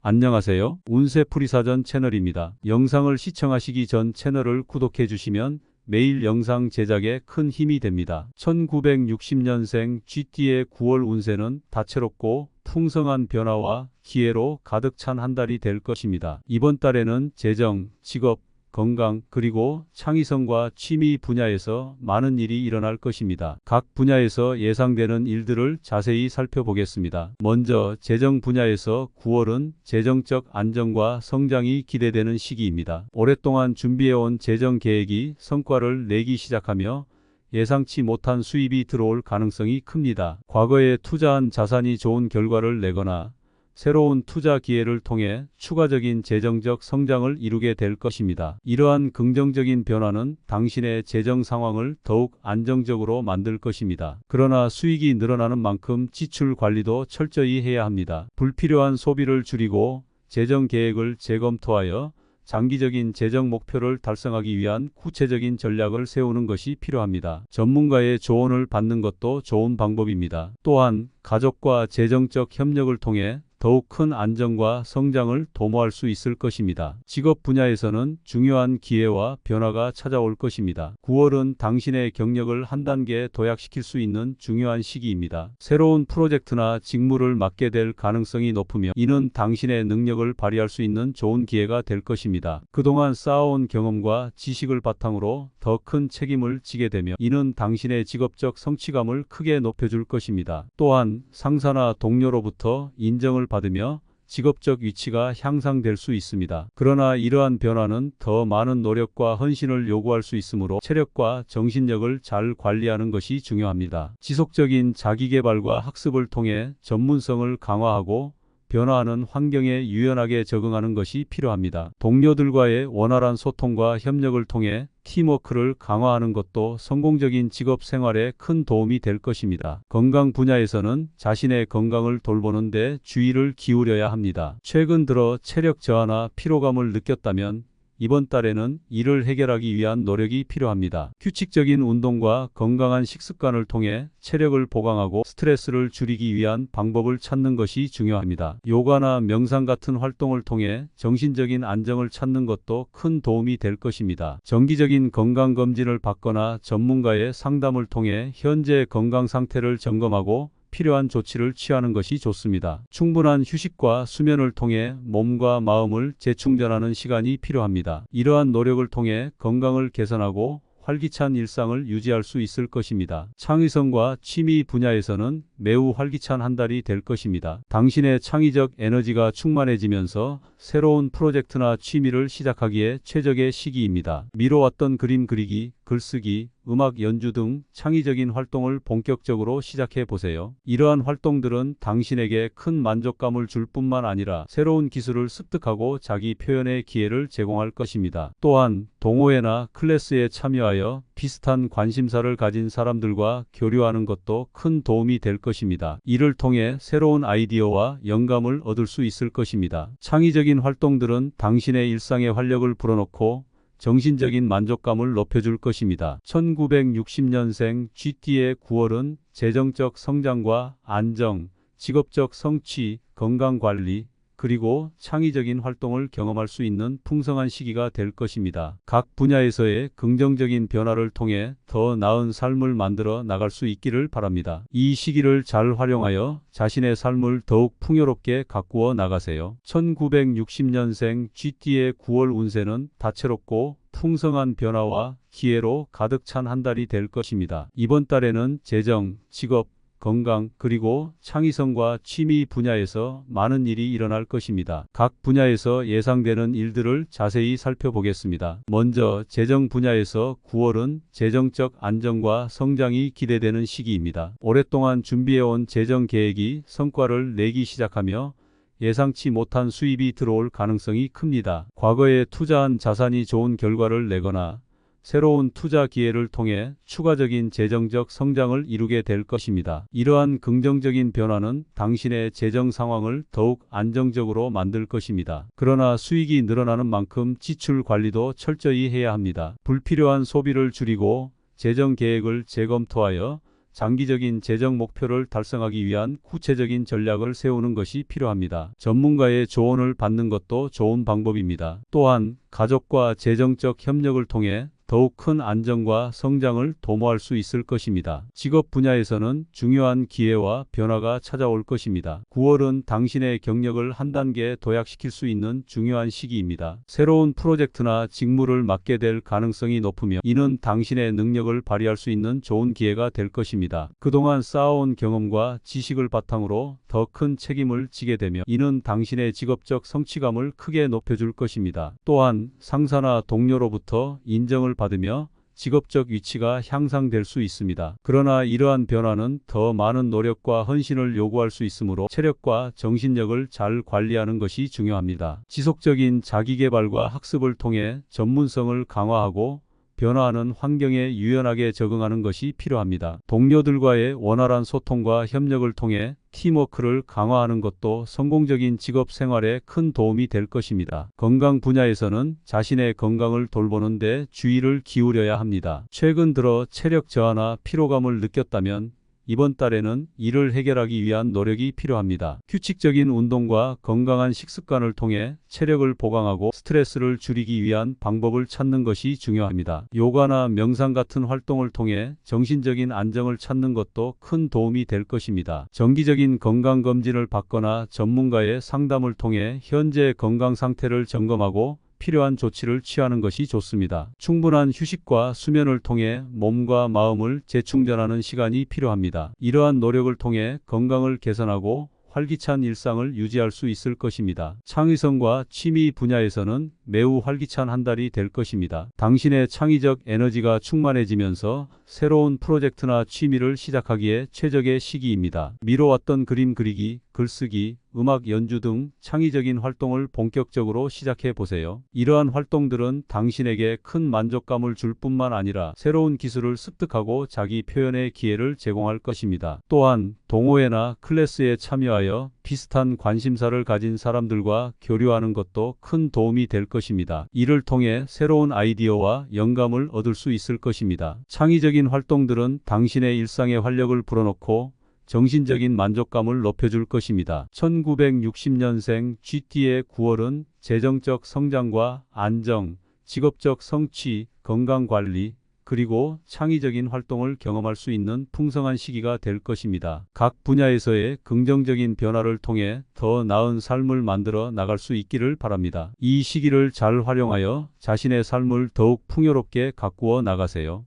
안녕하세요. 운세풀이사전 채널입니다. 영상을 시청하시기 전 채널을 구독해 주시면 매일 영상 제작에 큰 힘이 됩니다. 1960년생 쥐띠의 9월 운세는 다채롭고 풍성한 변화와 기회로 가득 찬 한 달이 될 것입니다. 이번 달에는 재정, 직업, 건강, 그리고 창의성과 취미 분야에서 많은 일이 일어날 것입니다. 각 분야에서 예상되는 일들을 자세히 살펴보겠습니다. 먼저 재정 분야에서 9월은 재정적 안정과 성장이 기대되는 시기입니다. 오랫동안 준비해온 재정 계획이 성과를 내기 시작하며 예상치 못한 수입이 들어올 가능성이 큽니다. 과거에 투자한 자산이 좋은 결과를 내거나 새로운 투자 기회를 통해 추가적인 재정적 성장을 이루게 될 것입니다. 이러한 긍정적인 변화는 당신의 재정 상황을 더욱 안정적으로 만들 것입니다. 그러나 수익이 늘어나는 만큼 지출 관리도 철저히 해야 합니다. 불필요한 소비를 줄이고 재정 계획을 재검토하여 장기적인 재정 목표를 달성하기 위한 구체적인 전략을 세우는 것이 필요합니다. 전문가의 조언을 받는 것도 좋은 방법입니다. 또한 가족과 재정적 협력을 통해 더욱 큰 안정과 성장을 도모할 수 있을 것입니다. 직업 분야에서는 중요한 기회와 변화가 찾아올 것입니다. 9월은 당신의 경력을 한 단계 도약시킬 수 있는 중요한 시기입니다. 새로운 프로젝트나 직무를 맡게 될 가능성이 높으며 이는 당신의 능력을 발휘할 수 있는 좋은 기회가 될 것입니다. 그동안 쌓아온 경험과 지식을 바탕으로 더 큰 책임을 지게 되며 이는 당신의 직업적 성취감을 크게 높여줄 것입니다. 또한 상사나 동료로부터 인정을 받으며 직업적 위치가 향상될 수 있습니다. 그러나 이러한 변화는 더 많은 노력과 헌신을 요구할 수 있으므로 체력과 정신력을 잘 관리하는 것이 중요합니다. 지속적인 자기개발과 학습을 통해 전문성을 강화하고 변화하는 환경에 유연하게 적응하는 것이 필요합니다. 동료들과의 원활한 소통과 협력을 통해 팀워크를 강화하는 것도 성공적인 직업 생활에 큰 도움이 될 것입니다. 건강 분야에서는 자신의 건강을 돌보는 데 주의를 기울여야 합니다. 최근 들어 체력 저하나 피로감을 느꼈다면 이번 달에는 이를 해결하기 위한 노력이 필요합니다. 규칙적인 운동과 건강한 식습관을 통해 체력을 보강하고 스트레스를 줄이기 위한 방법을 찾는 것이 중요합니다. 요가나 명상 같은 활동을 통해 정신적인 안정을 찾는 것도 큰 도움이 될 것입니다. 정기적인 건강검진을 받거나 전문가의 상담을 통해 현재 건강 상태를 점검하고 필요한 조치를 취하는 것이 좋습니다. 충분한 휴식과 수면을 통해 몸과 마음을 재충전하는 시간이 필요합니다. 이러한 노력을 통해 건강을 개선하고 활기찬 일상을 유지할 수 있을 것입니다. 창의성과 취미 분야에서는 매우 활기찬 한 달이 될 것입니다. 당신의 창의적 에너지가 충만해지면서 새로운 프로젝트나 취미를 시작하기에 최적의 시기입니다. 미뤄왔던 그림 그리기, 글쓰기, 음악 연주 등 창의적인 활동을 본격적으로 시작해 보세요. 이러한 활동들은 당신에게 큰 만족감을 줄 뿐만 아니라 새로운 기술을 습득하고 자기 표현의 기회를 제공할 것입니다. 또한 동호회나 클래스에 참여하여 비슷한 관심사를 가진 사람들과 교류하는 것도 큰 도움이 될 것입니다. 이를 통해 새로운 아이디어와 영감을 얻을 수 있을 것입니다. 창의적인 활동들은 당신의 일상에 활력을 불어넣고 정신적인 만족감을 높여줄 것입니다. 1960년생 쥐띠의 9월은 재정적 성장과 안정, 직업적 성취, 건강관리, 그리고 창의적인 활동을 경험할 수 있는 풍성한 시기가 될 것입니다. 각 분야에서의 긍정적인 변화를 통해 더 나은 삶을 만들어 나갈 수 있기를 바랍니다. 이 시기를 잘 활용하여 자신의 삶을 더욱 풍요롭게 가꾸어 나가세요. 1960년생 쥐띠의 9월 운세는 다채롭고 풍성한 변화와 기회로 가득 찬 한 달이 될 것입니다. 이번 달에는 재정, 직업, 건강, 그리고 창의성과 취미 분야에서 많은 일이 일어날 것입니다. 각 분야에서 예상되는 일들을 자세히 살펴보겠습니다. 먼저 재정 분야에서 9월은 재정적 안정과 성장이 기대되는 시기입니다. 오랫동안 준비해온 재정 계획이 성과를 내기 시작하며 예상치 못한 수입이 들어올 가능성이 큽니다. 과거에 투자한 자산이 좋은 결과를 내거나 새로운 투자 기회를 통해 추가적인 재정적 성장을 이루게 될 것입니다. 이러한 긍정적인 변화는 당신의 재정 상황을 더욱 안정적으로 만들 것입니다. 그러나 수익이 늘어나는 만큼 지출 관리도 철저히 해야 합니다. 불필요한 소비를 줄이고 재정 계획을 재검토하여 장기적인 재정 목표를 달성하기 위한 구체적인 전략을 세우는 것이 필요합니다. 전문가의 조언을 받는 것도 좋은 방법입니다. 또한 가족과 재정적 협력을 통해 더욱 큰 안정과 성장을 도모할 수 있을 것입니다. 직업 분야에서는 중요한 기회와 변화가 찾아올 것입니다. 9월은 당신의 경력을 한 단계 도약시킬 수 있는 중요한 시기입니다. 새로운 프로젝트나 직무를 맡게 될 가능성이 높으며 이는 당신의 능력을 발휘할 수 있는 좋은 기회가 될 것입니다. 그동안 쌓아온 경험과 지식을 바탕으로 더 큰 책임을 지게 되며 이는 당신의 직업적 성취감을 크게 높여줄 것입니다. 또한 상사나 동료로부터 인정을 받으며 직업적 위치가 향상될 수 있습니다. 그러나 이러한 변화는 더 많은 노력과 헌신을 요구할 수 있으므로 체력과 정신력을 잘 관리하는 것이 중요합니다. 지속적인 자기계발과 학습을 통해 전문성을 강화하고 변화하는 환경에 유연하게 적응하는 것이 필요합니다. 동료들과의 원활한 소통과 협력을 통해 팀워크를 강화하는 것도 성공적인 직업 생활에 큰 도움이 될 것입니다. 건강 분야에서는 자신의 건강을 돌보는 데 주의를 기울여야 합니다. 최근 들어 체력 저하나 피로감을 느꼈다면 이번 달에는 이를 해결하기 위한 노력이 필요합니다. 규칙적인 운동과 건강한 식습관을 통해 체력을 보강하고 스트레스를 줄이기 위한 방법을 찾는 것이 중요합니다. 요가나 명상 같은 활동을 통해 정신적인 안정을 찾는 것도 큰 도움이 될 것입니다. 정기적인 건강검진을 받거나 전문가의 상담을 통해 현재 건강 상태를 점검하고 필요한 조치를 취하는 것이 좋습니다. 충분한 휴식과 수면을 통해 몸과 마음을 재충전하는 시간이 필요합니다. 이러한 노력을 통해 건강을 개선하고 활기찬 일상을 유지할 수 있을 것입니다. 창의성과 취미 분야에서는 매우 활기찬 한 달이 될 것입니다. 당신의 창의적 에너지가 충만해지면서 새로운 프로젝트나 취미를 시작하기에 최적의 시기입니다. 미뤄왔던 그림 그리기, 글쓰기, 음악 연주 등 창의적인 활동을 본격적으로 시작해 보세요. 이러한 활동들은 당신에게 큰 만족감을 줄 뿐만 아니라 새로운 기술을 습득하고 자기 표현의 기회를 제공할 것입니다. 또한 동호회나 클래스에 참여하여 비슷한 관심사를 가진 사람들과 교류하는 것도 큰 도움이 될 것입니다. 이를 통해 새로운 아이디어와 영감을 얻을 수 있을 것입니다. 창의적인 활동들은 당신의 일상에 활력을 불어넣고 정신적인 만족감을 높여줄 것입니다. 1960년생 GT의 9월은 재정적 성장과 안정, 직업적 성취, 건강관리, 그리고 창의적인 활동을 경험할 수 있는 풍성한 시기가 될 것입니다. 각 분야에서의 긍정적인 변화를 통해 더 나은 삶을 만들어 나갈 수 있기를 바랍니다. 이 시기를 잘 활용하여 자신의 삶을 더욱 풍요롭게 가꾸어 나가세요.